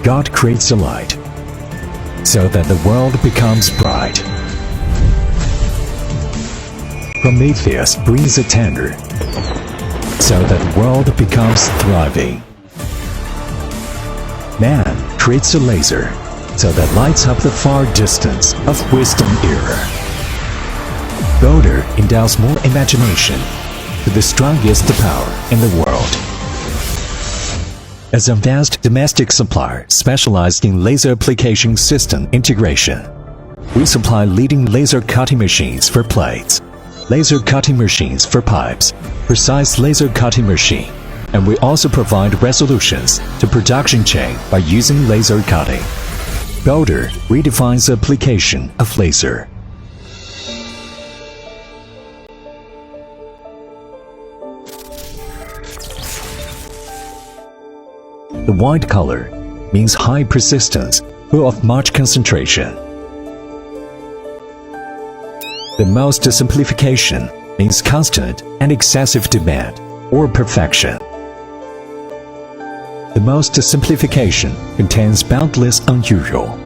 God creates the light, so that the world becomes bright. Prometheus brings a tender, so that the world becomes thriving. Man creates a laser, so that lights up the far distance of wisdom era. Bodor endows more imagination to the strongest power in the world. As a vast domestic supplier specialized in laser application system integration, we supply leading laser cutting machines for plates, laser cutting machines for pipes, precise laser cutting machine, and we also provide resolutions to production chain by using laser cutting. Bodor redefines the application of laser. The white color means high persistence, full of much concentration. The most simplification means constant and excessive demand, or perfection. The most simplification contains boundless unusual.